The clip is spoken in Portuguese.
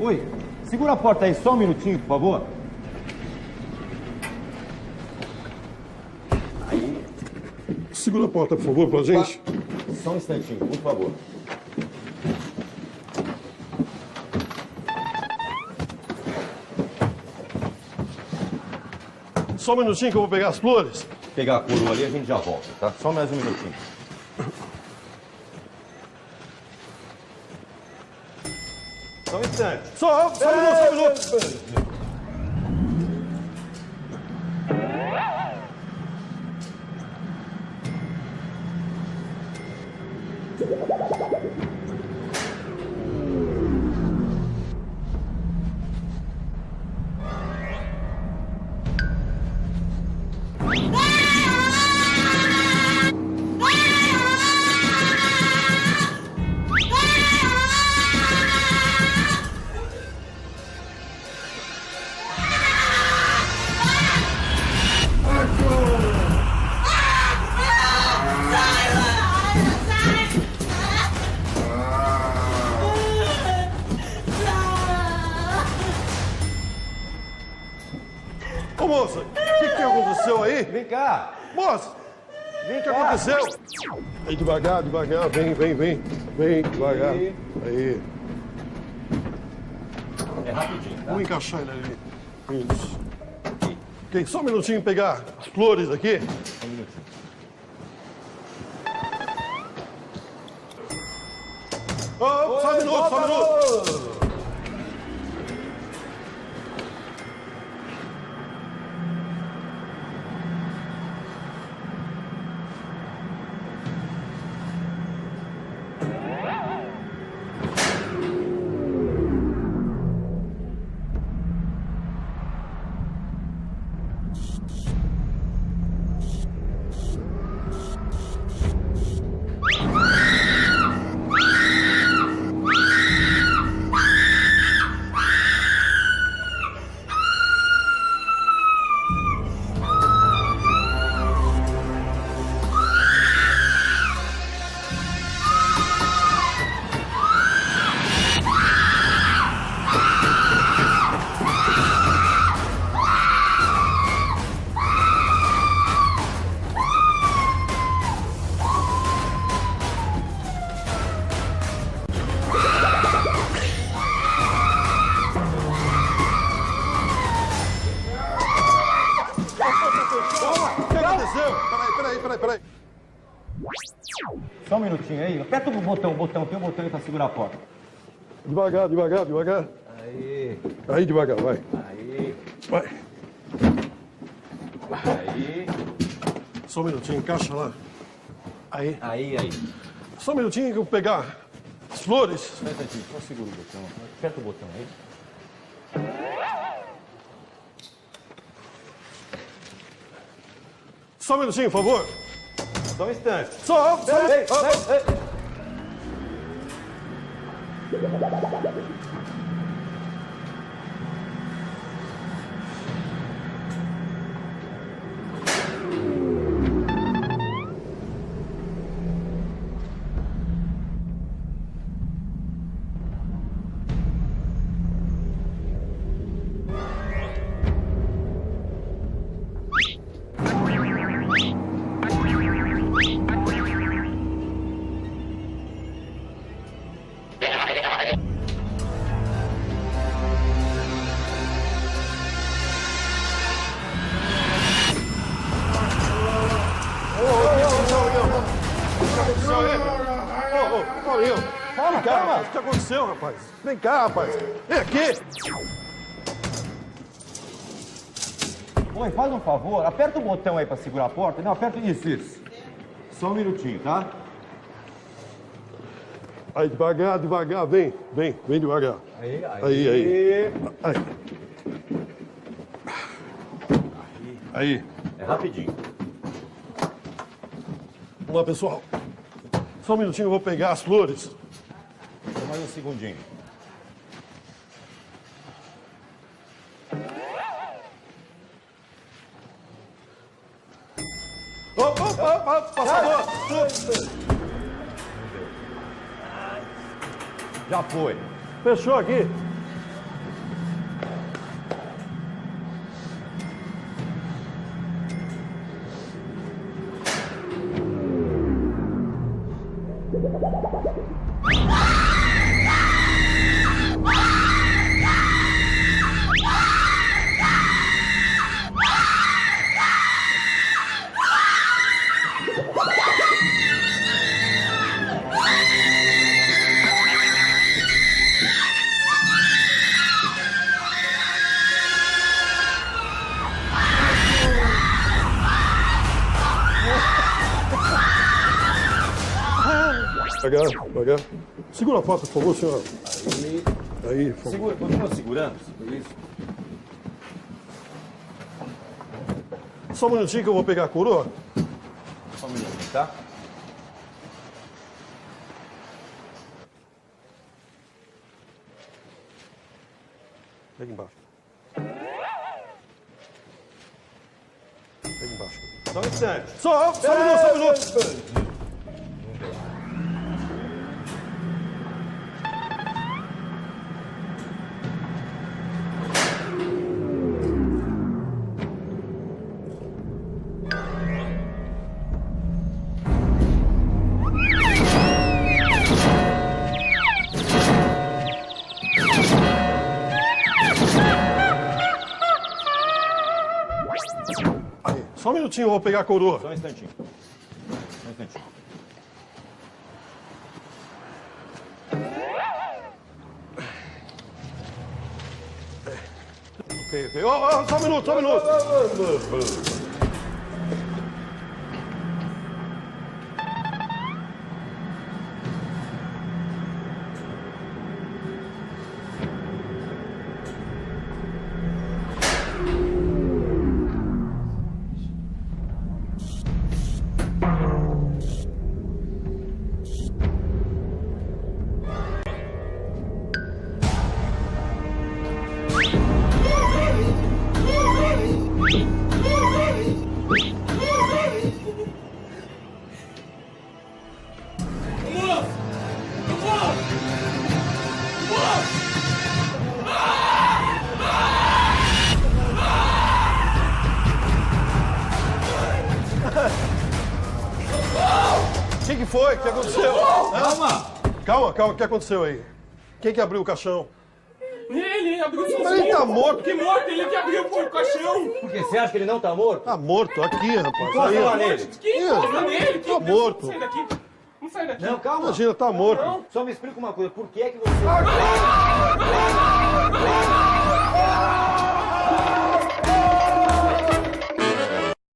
Oi, segura a porta aí só um minutinho, por favor. Aí. Segura a porta, por favor, pra gente. Só um instantinho, por favor. Só um minutinho que eu vou pegar as flores. Pegar a coroa ali, a gente já volta, tá? Só mais um minutinho. Só um instante. Só um minuto. Ô, moça, o que aconteceu aí? Vem cá. Moça, Vem o que cá. aconteceu? Aí, devagar, devagar. Vem, devagar. Aí. Aí. É rapidinho, tá? Vamos encaixar ele ali. Isso. Ok, só um minutinho pegar as flores aqui. Só um minutinho. Oh, só um minuto, só um minuto. O que aconteceu? Peraí. Só um minutinho aí. Aperta o botão, tem um botão aí pra segurar a porta. Devagar. Aí. Aí, devagar, vai. Aí. Vai. Aí. Só um minutinho, encaixa lá. Aí. Aí. Só um minutinho que eu vou pegar as flores. Só um instantinho, só segura o botão. Aperta o botão aí. Só um minutinho, por favor. Só um instante. Só. Ei. Calma. O que aconteceu, rapaz? Vem cá, rapaz. Vem aqui. Oi, faz um favor, aperta o botão aí pra segurar a porta. Não, aperta isso. Só um minutinho, tá? Aí, devagar. Vem devagar. Aí. É rapidinho. Vamos lá, pessoal. Só um minutinho, eu vou pegar as flores. Só mais um segundinho. Opa, passador! Já foi. Fechou aqui. Devagar. Segura a porta, por favor, senhora. Aí, por favor. Segura, continua segurando. Isso. Só um minutinho que eu vou pegar a coroa. Só um minutinho, tá? Pega embaixo. Pega embaixo. Só um instante. Só um minuto. Só um minutinho, eu vou pegar a coroa. Só um instantinho. Só um instantinho. Ok. Só um minuto. O que foi? O que aconteceu? Calma, o que aconteceu aí? Quem que abriu o caixão? Ele abriu sozinho. Mas ele tá morto. Que morto? Ele que abriu o caixão. Por que você acha que ele não tá morto? Tá morto, aqui, rapaz. Encosta lá Aí, nele. Quem encosta nele? tá morto. Não sai daqui. Não sai daqui. Não, calma. Imagina, tá morto. Só me explica uma coisa. Por que é que você...